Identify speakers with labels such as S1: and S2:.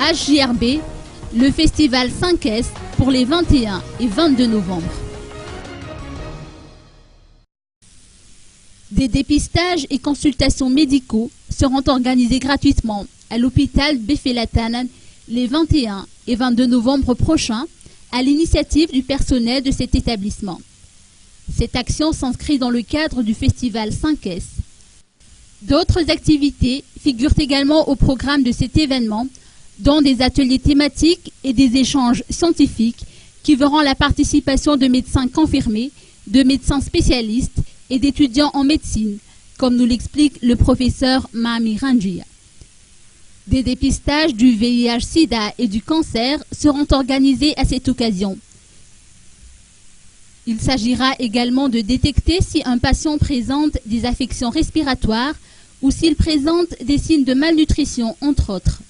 S1: HJRB, le festival 5S pour les 21 et 22 novembre. Des dépistages et consultations médicaux seront organisés gratuitement à l'hôpital Befelatanan les 21 et 22 novembre prochains à l'initiative du personnel de cet établissement. Cette action s'inscrit dans le cadre du festival 5S. D'autres activités figurent également au programme de cet événement, dont des ateliers thématiques et des échanges scientifiques qui verront la participation de médecins confirmés, de médecins spécialistes et d'étudiants en médecine, comme nous l'explique le professeur Mahami Ranjia. Des dépistages du VIH-Sida et du cancer seront organisés à cette occasion. Il s'agira également de détecter si un patient présente des affections respiratoires ou s'il présente des signes de malnutrition, entre autres.